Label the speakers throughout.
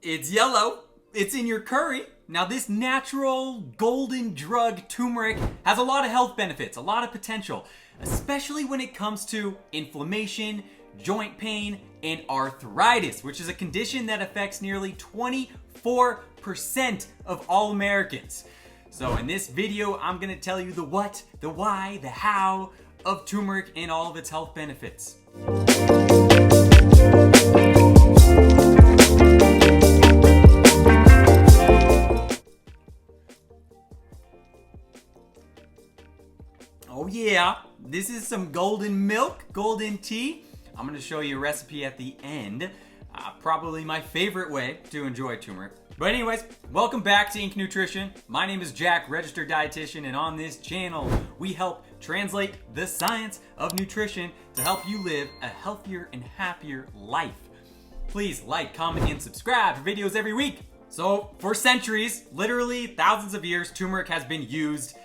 Speaker 1: It's yellow. It's in your curry. Now this natural golden drug turmeric has a lot of health benefits, a lot of potential, especially when it comes to inflammation, joint pain, and arthritis, which is a condition that affects nearly 24% of all Americans. So in this video, I'm gonna tell you the what, the why, the how of turmeric and all of its health benefits. Oh yeah, this is some golden milk, golden tea. I'm gonna show you a recipe at the end. Probably my favorite way to enjoy turmeric. But anyways, welcome back to Inc. Nutrition. My name is Jack, Registered Dietitian, and on this channel, we help translate the science of nutrition to help you live a healthier and happier life. Please like, comment, and subscribe for videos every week. So for centuries, literally thousands of years, turmeric has been used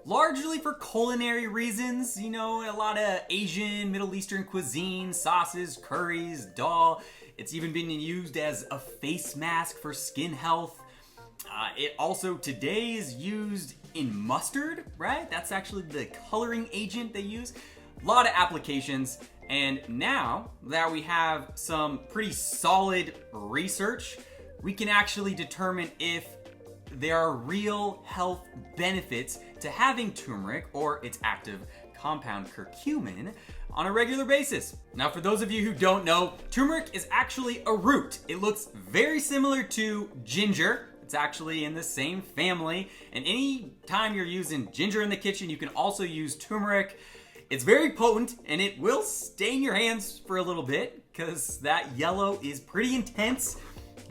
Speaker 1: largely for culinary reasons. You know, a lot of Asian, Middle Eastern cuisine, sauces, curries, dal. It's even been used as a face mask for skin health. It also today is used in mustard, right? That's actually the coloring agent they use. A lot of applications. And now that we have some pretty solid research, we can actually determine if there are real health benefits to having turmeric or its active compound curcumin on a regular basis. Now, for those of you who don't know, turmeric is actually a root. It looks very similar to ginger. It's actually in the same family. And any time you're using ginger in the kitchen, you can also use turmeric. It's very potent and it will stain your hands for a little bit because that yellow is pretty intense.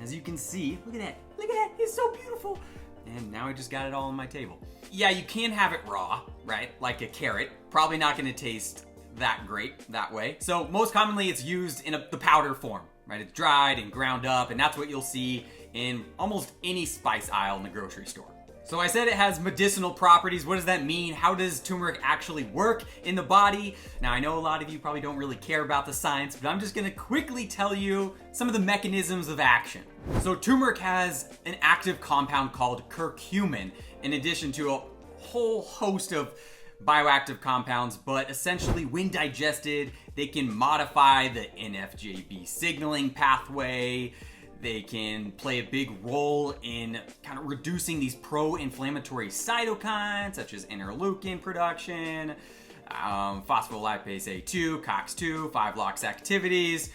Speaker 1: As you can see, look at that. Look at that, it's so beautiful. And now I just got it all on my table. Yeah, you can have it raw, right? Like a carrot. Probably not gonna taste that great that way. So most commonly it's used in the powder form, right? It's dried and ground up, and that's what you'll see in almost any spice aisle in the grocery store. So I said it has medicinal properties. What does that mean? How does turmeric actually work in the body? Now I know a lot of you probably don't really care about the science, but I'm just gonna quickly tell you some of the mechanisms of action. So turmeric has an active compound called curcumin, in addition to a whole host of bioactive compounds, but essentially when digested, they can modify the NFJB signaling pathway. They can play a big role in kind of reducing these pro-inflammatory cytokines, such as interleukin production, phospholipase A2, COX-2, 5-LOX activities.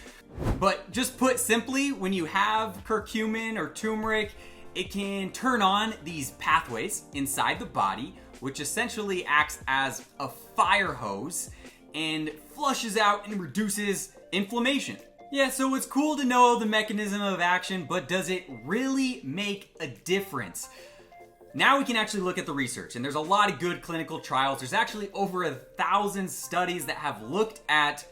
Speaker 1: But just put simply, when you have curcumin or turmeric, it can turn on these pathways inside the body, which essentially acts as a fire hose and flushes out and reduces inflammation. Yeah, so it's cool to know the mechanism of action, but does it really make a difference? Now we can actually look at the research, and there's a lot of good clinical trials. There's actually over 1,000 studies that have looked at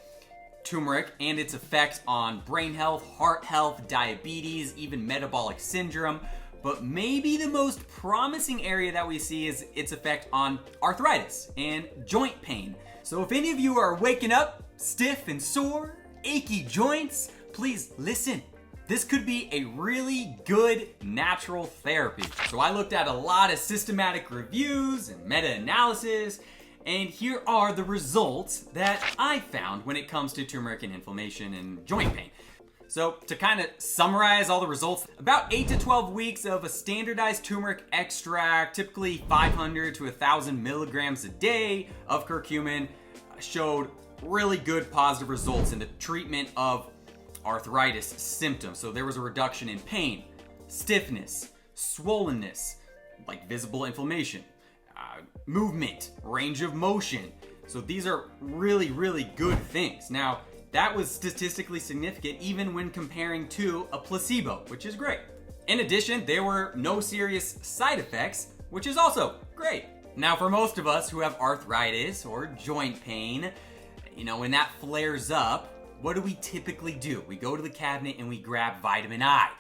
Speaker 1: turmeric and its effects on brain health, heart health, diabetes, even metabolic syndrome. But maybe the most promising area that we see is its effect on arthritis and joint pain. So if any of you are waking up stiff and sore, achy joints, please listen. This could be a really good natural therapy. So I looked at a lot of systematic reviews and meta-analysis, and here are the results that I found when it comes to turmeric and inflammation and joint pain. So to kind of summarize all the results, about 8 to 12 weeks of a standardized turmeric extract, typically 500 to 1,000 milligrams a day of curcumin, showed really good positive results in the treatment of arthritis symptoms. So there was a reduction in pain, stiffness, swollenness, like visible inflammation, movement, range of motion. So these are really, really good things. Now, that was statistically significant even when comparing to a placebo, which is great. In addition, there were no serious side effects, which is also great. Now, for most of us who have arthritis or joint pain, you know, when that flares up, what do we typically do? We go to the cabinet and we grab vitamin I,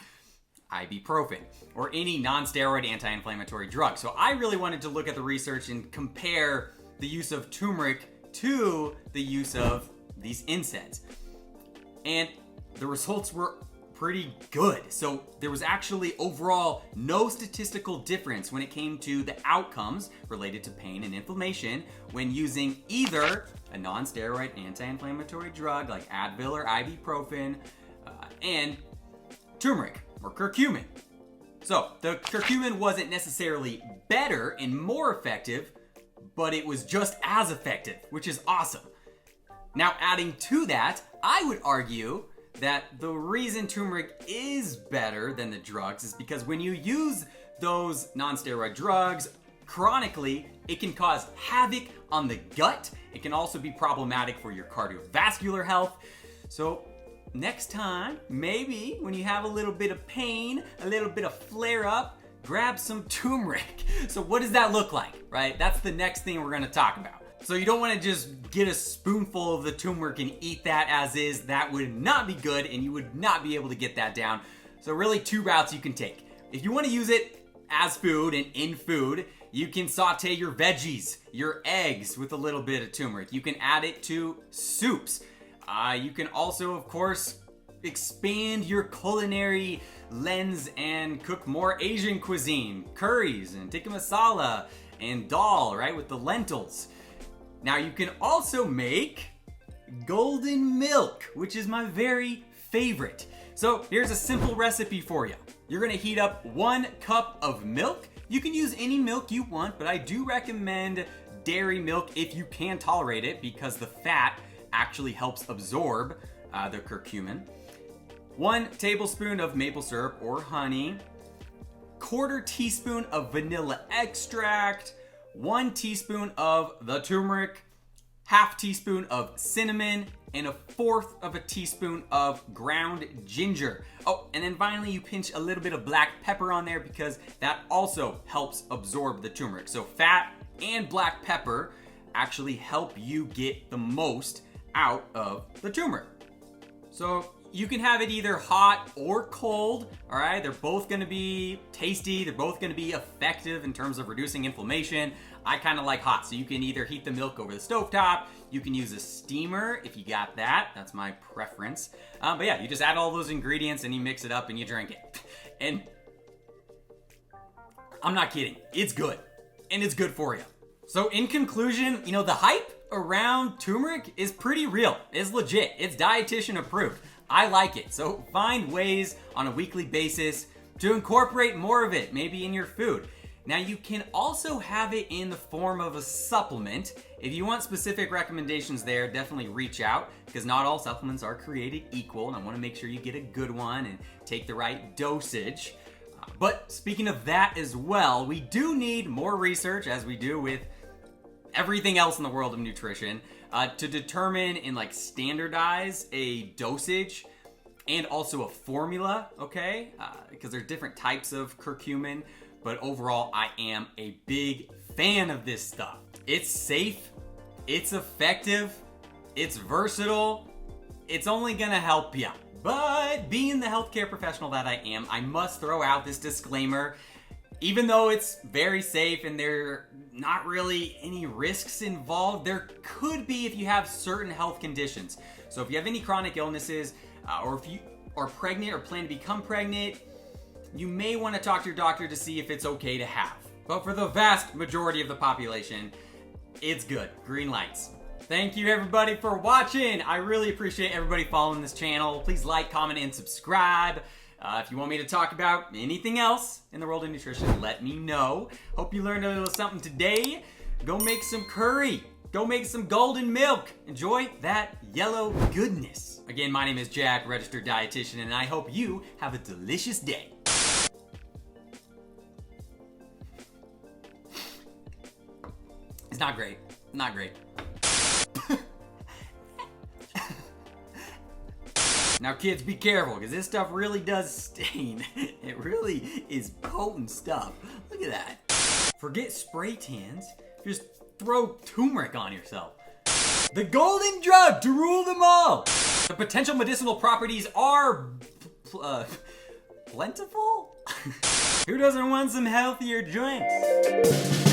Speaker 1: Ibuprofen, or any non-steroid anti-inflammatory drug. So I really wanted to look at the research and compare the use of turmeric to the use of these NSAIDs. And the results were pretty good. So there was actually overall no statistical difference when it came to the outcomes related to pain and inflammation when using either a non-steroid anti-inflammatory drug like Advil or Ibuprofen and turmeric or curcumin. So the curcumin wasn't necessarily better and more effective, but it was just as effective, which is awesome. Now, adding to that, I would argue that the reason turmeric is better than the drugs is because when you use those non-steroid drugs chronically, it can cause havoc on the gut. It can also be problematic for your cardiovascular health. So next time, maybe when you have a little bit of pain, a little bit of flare-up, grab some turmeric. So what does that look like, right? That's the next thing we're gonna talk about. So you don't want to just get a spoonful of the turmeric and eat that as is. That would not be good and you would not be able to get that down. So really two routes you can take. If you want to use it as food and in food, you can saute your veggies, your eggs with a little bit of turmeric. You can add it to soups. You can also, of course, expand your culinary lens and cook more Asian cuisine, curries and tikka masala and dal, right, with the lentils. Now you can also make golden milk, which is my very favorite. So here's a simple recipe for you. You're gonna heat up 1 cup of milk. You can use any milk you want, but I do recommend dairy milk if you can tolerate it because the fat actually helps absorb the curcumin. 1 tablespoon of maple syrup or honey, 1/4 teaspoon of vanilla extract, 1 teaspoon of the turmeric, 1/2 teaspoon of cinnamon, and 1/4 of a teaspoon of ground ginger. Oh, and then finally you pinch a little bit of black pepper on there because that also helps absorb the turmeric. So fat and black pepper actually help you get the most out of the turmeric. So you can have it either hot or cold, all right? They're both gonna be tasty. They're both gonna be effective in terms of reducing inflammation. I kinda like hot, so you can either heat the milk over the stovetop, you can use a steamer if you got that. That's my preference. But yeah, you just add all those ingredients and you mix it up and you drink it. And I'm not kidding, it's good. And it's good for you. So in conclusion, you know, the hype around turmeric is pretty real. It's legit. It's dietitian approved. I like it. So find ways on a weekly basis to incorporate more of it, maybe in your food. Now you can also have it in the form of a supplement. If you want specific recommendations there, definitely reach out because not all supplements are created equal and I want to make sure you get a good one and take the right dosage. But speaking of that as well, we do need more research, as we do with everything else in the world of nutrition, to determine and like standardize a dosage and also a formula, okay? Because there's different types of curcumin, but overall I am a big fan of this stuff. It's safe, it's effective, it's versatile, it's only gonna help you. But being the healthcare professional that I am, I must throw out this disclaimer. Even though it's very safe and there are not really any risks involved, there could be if you have certain health conditions. So if you have any chronic illnesses, or if you are pregnant or plan to become pregnant, you may want to talk to your doctor to see if it's okay to have. But for the vast majority of the population, it's good. Green lights. Thank you everybody for watching. I really appreciate everybody following this channel. Please like, comment, and subscribe. If you want me to talk about anything else in the world of nutrition, let me know. Hope you learned a little something today. Go make some curry. Go make some golden milk. Enjoy that yellow goodness. Again, my name is Jack, Registered Dietitian, and I hope you have a delicious day. It's not great. Not great. Now kids, be careful, because this stuff really does stain. It really is potent stuff. Look at that. Forget spray tans, just throw turmeric on yourself. The golden drug to rule them all. The potential medicinal properties are plentiful? Who doesn't want some healthier drinks?